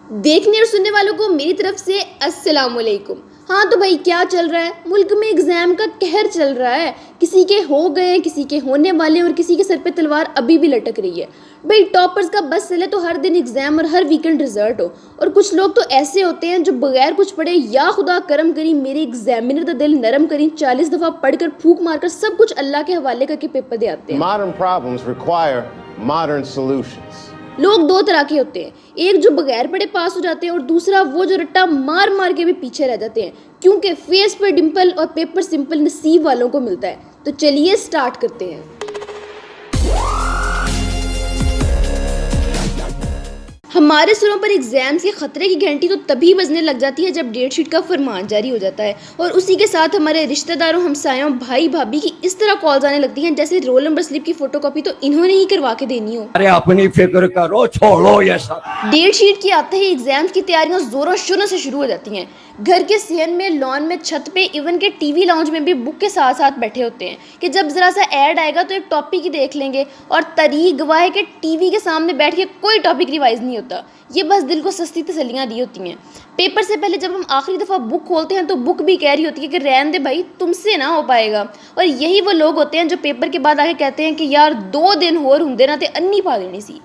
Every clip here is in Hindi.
देखने और सुनने वालों को मेरी तरफ से अस्सलाम वालेकुम। हाँ तो भाई क्या चल रहा है, मुल्क में एग्जाम का कहर चल रहा है। किसी के हो गए, किसी के होने वाले और किसी के सर पे तलवार अभी भी लटक रही है। भाई टॉपर्स का बस चले तो हर दिन एग्जाम और हर वीकेंड रिजल्ट हो। और कुछ लोग तो ऐसे होते हैं जो बगैर कुछ पढ़े या खुदा करम करी मेरे एग्जामिनर का दिल नरम करी 40 दफ़ा पढ़कर फूक मारकर सब कुछ अल्लाह के हवाले करके पेपर दे आते हैं। Modern problems require modern solutions. लोग दो तरह के होते हैं, एक जो बगैर पढ़े पास हो जाते हैं और दूसरा वो जो रट्टा मार मार के भी पीछे रह जाते हैं, क्योंकि फेस पर डिंपल और पेपर सिंपल नसीब वालों को मिलता है। तो चलिए स्टार्ट करते हैं। हमारे सुरों पर एग्जाम्स के खतरे की घंटी तो तभी बजने लग जाती है जब डेट शीट का फरमान जारी हो जाता है और उसी के साथ हमारे रिश्तेदारों, हमसायों, भाई भाभी की इस तरह कॉल्स आने लगती हैं जैसे रोल नंबर स्लिप की फोटोकॉपी तो इन्होंने ही करवा के देनी हो। अरे अपनी फिक्र करो, छोड़ो ये सब। डेट शीट के आते ही एग्जाम्स की तैयारियां जोरों शोरों से शुरू हो जाती हैं। घर के सेहन में, लॉन में, छत पे, इवन के टीवी लाउंज में भी बुक के साथ साथ बैठे होते हैं कि जब जरा सा ऐड आएगा तो एक टॉपिक ही देख लेंगे। और तारीख गवाह है कि टीवी के सामने बैठ के कोई टॉपिक रिवाइज नहीं होता, ये बस दिल को सस्ती तसल्लियाँ दी होती हैं। पेपर से पहले जब हम आखिरी दफ़ा बुक खोलते हैं तो बुक भी कह रही होती है कि रहने दे भाई, तुमसे ना हो पाएगा। और यही वो लोग होते हैं जो पेपर के बाद आके कहते हैं कि यार 2 दिन होर होंदे ना ते अन्नी पा देनी सी।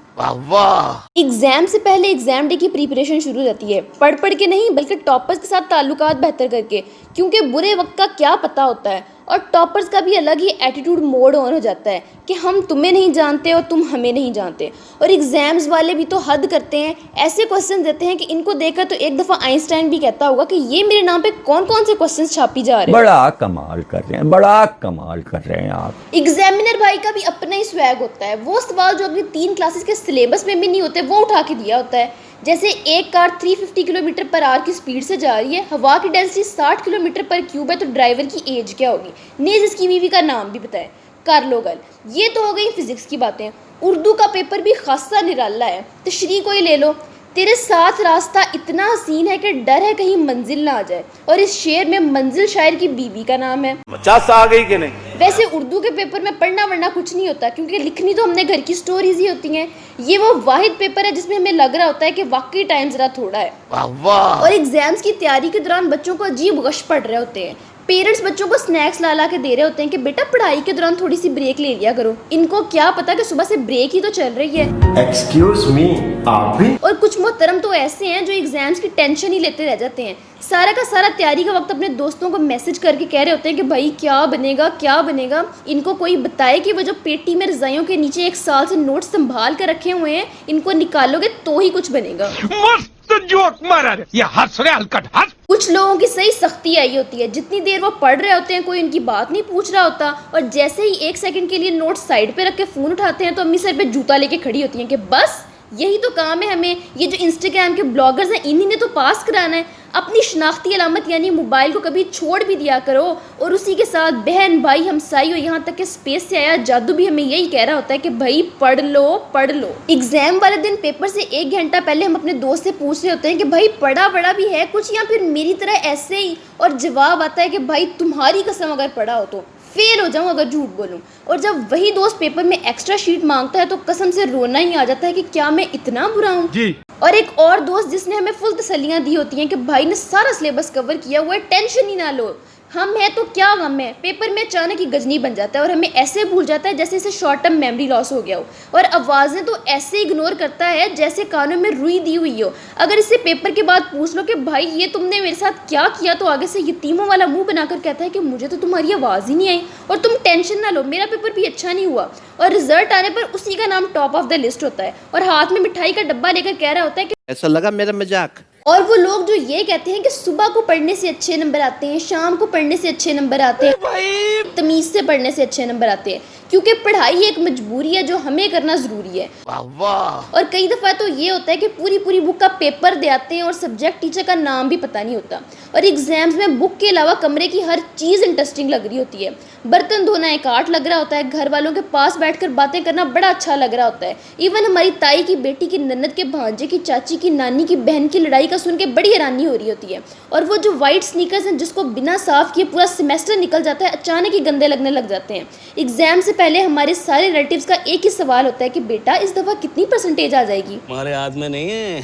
एग्जाम से पहले एग्जाम डे की प्रिपरेशन शुरू हो जाती है, पढ़ पढ़ के नहीं बल्कि टॉपर्स के साथ ताल्लुकात बेहतर करके, क्योंकि बुरे वक्त का क्या पता होता है। और टॉपर्स का भी अलग ही एटीट्यूड मोड ऑन हो जाता है कि हम तुम्हें नहीं जानते और तुम हमें नहीं जानते। और एग्जाम्स वाले भी तो हद करते हैं, ऐसे क्वेश्चन देते हैं कि इनको देखकर तो एक दफ़ा आइंस्टाइन भी कहता होगा कि ये मेरे नाम पे कौन कौन से क्वेश्चन छापी जा रहे हैं। बड़ा कमाल कर रहे हैं, बड़ा कमाल कर रहे हैं आप। एग्जामिनर भाई का भी अपना ही स्वैग होता है, वो सवाल जो अगली 3 क्लासेस के सिलेबस में भी नहीं होते वो उठा के दिया होता है। जैसे एक कार 350 किलोमीटर पर आवर की स्पीड से जा रही है, हवा की डेंसिटी 60 किलोमीटर पर क्यूब है, तो ड्राइवर की एज क्या होगी, नेज इसकी बीवी का नाम भी बताए, कर लो गल। ये तो हो गई फिजिक्स की बातें। उर्दू का पेपर भी खासा निराला है, तशरीह को ही ले लो। तेरे साथ रास्ता इतना हसीन है कि डर है कहीं मंजिल ना आ जाए, और इस शेर में मंजिल शायर की बीवी का नाम है। मचास आ गई कि नहीं? वैसे उर्दू के पेपर में पढ़ना वढ़ना कुछ नहीं होता, क्योंकि लिखनी तो हमने घर की स्टोरीज ही होती हैं। ये वो वाहिद पेपर है जिसमें हमें लग रहा होता है कि वाकई टाइम जरा थोड़ा है। और एग्जाम्स की तैयारी के दौरान बच्चों को अजीब गश पड़ रहे होते हैं। पेरेंट्स बच्चों को स्नैक्स ला ला के दे रहे होते हैं कि बेटा पढ़ाई के दौरान थोड़ी सी ब्रेक ले लिया करो। इनको क्या पता कि सुबह से ब्रेक ही तो चल रही है। Excuse me, आप भी? और कुछ मोहतरम तो ऐसे हैं जो एग्जाम्स की टेंशन ही लेते रह जाते हैं। सारा का सारा तैयारी का वक्त अपने दोस्तों को मैसेज करके कह रहे होते हैं कि भाई क्या बनेगा क्या बनेगा। इनको कोई बताए कि वो जो पेटी में रजाइयों के नीचे 1 साल से नोट संभाल कर रखे हुए हैं, इनको निकालोगे तो ही कुछ बनेगा। मस्त जोक मारा रे, ये हंस रहे हलकट हंस। कुछ लोगों की सही सख्ती आई होती है, जितनी देर वो पढ़ रहे होते हैं कोई उनकी बात नहीं पूछ रहा होता, और जैसे ही 1 सेकंड के लिए नोट साइड पे रख के फ़ोन उठाते हैं तो अम्मी सर पे जूता लेके खड़ी होती हैं कि बस यही तो काम है हमें। ये जो इंस्टाग्राम के ब्लॉगर्स हैं इन्हीं ने तो पास कराना है। अपनी शनाख्ती अलामत यानी मोबाइल को कभी छोड़ भी दिया करो। और उसी के साथ बहन भाई हमसाई हो, यहाँ तक कि स्पेस से आया जादू भी हमें यही कह रहा होता है कि भाई पढ़ लो पढ़ लो। एग्जाम वाले दिन पेपर से 1 घंटा पहले हम अपने दोस्त से पूछ रहे होते हैं कि भाई पढ़ा वढ़ा भी है कुछ या फिर मेरी तरह ऐसे ही, और जवाब आता है कि भाई तुम्हारी कसम अगर पढ़ा हो तो फेल हो जाऊं अगर झूठ बोलूं। और जब वही दोस्त पेपर में एक्स्ट्रा शीट मांगता है तो कसम से रोना ही आ जाता है कि क्या मैं इतना बुरा हूं जी। और एक और दोस्त जिसने हमें फुल तसल्लियां दी होती हैं कि भाई ने सारा सिलेबस कवर किया हुआ है, टेंशन ही ना लो, हम है तो क्या गम है। पेपर में अचानक ही गजनी बन जाता है और हमें ऐसे भूल जाता है जैसे इसे शॉर्ट टर्म मेमोरी लॉस हो गया हो, और आवाज़ें तो ऐसे इग्नोर करता है जैसे कानों में रुई दी हुई हो। अगर इससे पेपर के बाद पूछ लो कि भाई ये तुमने मेरे साथ क्या किया, तो आगे से यतीमों वाला मुंह बनाकर कहता है कि मुझे तो तुम्हारी आवाज़ ही नहीं आई, और तुम टेंशन ना लो मेरा पेपर भी अच्छा नहीं हुआ। और रिजल्ट आने पर उसी का नाम टॉप ऑफ द लिस्ट होता है और हाथ में मिठाई का डब्बा लेकर कह रहा होता है कि ऐसा लगा मेरा मजाक। और वो लोग जो ये कहते हैं कि सुबह को पढ़ने से अच्छे नंबर आते हैं, शाम को पढ़ने से अच्छे नंबर आते हैं, तमीज से पढ़ने से अच्छे नंबर आते हैं, क्योंकि पढ़ाई एक मजबूरी है जो हमें करना ज़रूरी है। और कई दफ़ा तो ये होता है कि पूरी पूरी बुक का पेपर दे आते हैं और सब्जेक्ट टीचर का नाम भी पता नहीं होता। और एग्जाम्स में बुक के अलावा कमरे की हर चीज़ इंटरेस्टिंग लग रही होती है। बर्तन धोना एक आर्ट लग रहा होता है, घर वालों के पास बैठकर बातें करना बड़ा अच्छा लग रहा होता है। इवन हमारी ताई की बेटी की ननद के भांजे की चाची की नानी की बहन की लड़ाई का सुन के बड़ी हैरानी हो रही होती है। और वो जो वाइट स्नीकर्स हैं जिसको बिना साफ़ किए पूरा सेमेस्टर निकल जाता है, अचानक ही गंदे लगने लग जाते हैं। एग्जाम से पहले हमारे सारे रिलेटिव्स का एक ही सवाल होता है कि बेटा इस दफ़ा कितनी परसेंटेज आ जाएगी। हमारे हाथ में नहीं है,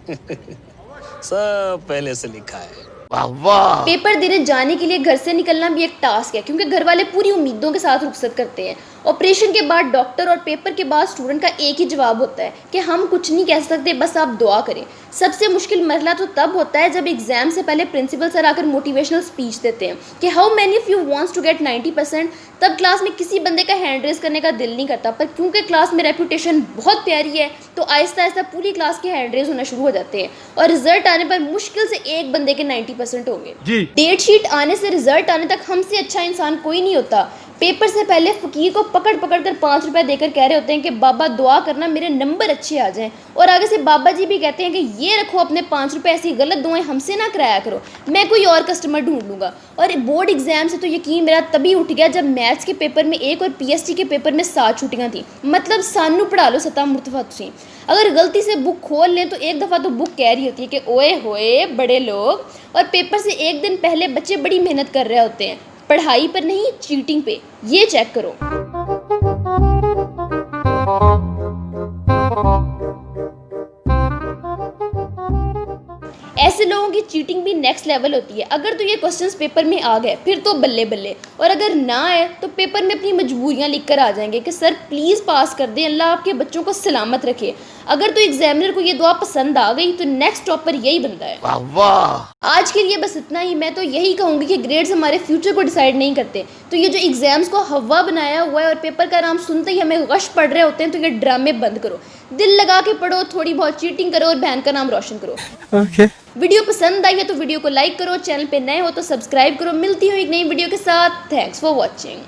सब पहले से लिखा है। पेपर देने जाने के लिए घर से निकलना भी एक टास्क है, क्योंकि घर वाले पूरी उम्मीदों के साथ रुखसत करते हैं। ऑपरेशन के बाद डॉक्टर और पेपर के बाद स्टूडेंट का एक ही जवाब होता है कि हम कुछ नहीं कह सकते, बस आप दुआ करें। सबसे मुश्किल मरहला तो तब होता है जब एग्जाम से पहले प्रिंसिपल सर आकर मोटिवेशनल स्पीच देते हैं कि how many of you wants to get 90%। तब क्लास में किसी बंदे का हैंड रेज करने का दिल नहीं करता, पर क्योंकि क्लास में रेपुटेशन बहुत प्यारी है तो आहिस्ता आहिस्ता पूरी क्लास के हैंड रेज होना शुरू हो जाते हैं और रिजल्ट आने पर मुश्किल से एक बंदे के 90% होंगे। डेट शीट आने से रिजल्ट आने तक हमसे अच्छा इंसान कोई नहीं होता। पेपर से पहले फकीर को पकड़ पकड़ कर 5 रुपए देकर कह रहे होते हैं कि बाबा दुआ करना मेरे नंबर अच्छे आ जाएं, और आगे से बाबा जी भी कहते हैं कि ये रखो अपने 5 रुपए, ऐसी गलत दुआएं हमसे ना कराया करो, मैं कोई और कस्टमर ढूंढ लूँगा। और बोर्ड एग्जाम से तो यकीन मेरा तभी उठ गया जब मैथ्स के पेपर में 1 और पीएसटी के पेपर में 7 छुट्टियाँ थी। मतलब सानू पढ़ा लो सता मुर्तफा तुसी, अगर गलती से बुक खोल लें तो एक दफ़ा तो बुक कह रही होती है कि ओए होए बड़े लोग, और पेपर से एक दिन पहले बच्चे बड़ी मेहनत कर रहे होते हैं, पढ़ाई पर नहीं चीटिंग पे। ये चेक करो। ऐसे लोगों की चीटिंग भी नेक्स्ट लेवल होती है। अगर तो ये क्वेश्चंस पेपर में आ गए फिर तो बल्ले बल्ले, और अगर ना आए तो पेपर में अपनी मजबूरियां लिख कर आ जाएंगे कि सर प्लीज़ पास कर दें, अल्लाह आपके बच्चों को सलामत रखे। अगर तो एग्जामिनर को ये दुआ पसंद आ गई तो नेक्स्ट टॉपर यही बनता है। वाह। आज के लिए बस इतना ही। मैं तो यही कहूँगी कि ग्रेड्स हमारे फ्यूचर को डिसाइड नहीं करते, तो ये जो एग्जाम्स को हवा बनाया हुआ है और पेपर का नाम सुनते ही हमें गश पढ़ रहे होते हैं, तो ये ड्रामे बंद करो, दिल लगा के पढ़ो, थोड़ी बहुत चीटिंग करो और बहन का नाम रोशन करो। वीडियो पसंद आई है तो वीडियो को लाइक करो, चैनल पे नए हो तो सब्सक्राइब करो। मिलती हूँ एक नई वीडियो के साथ। Thanks for watching.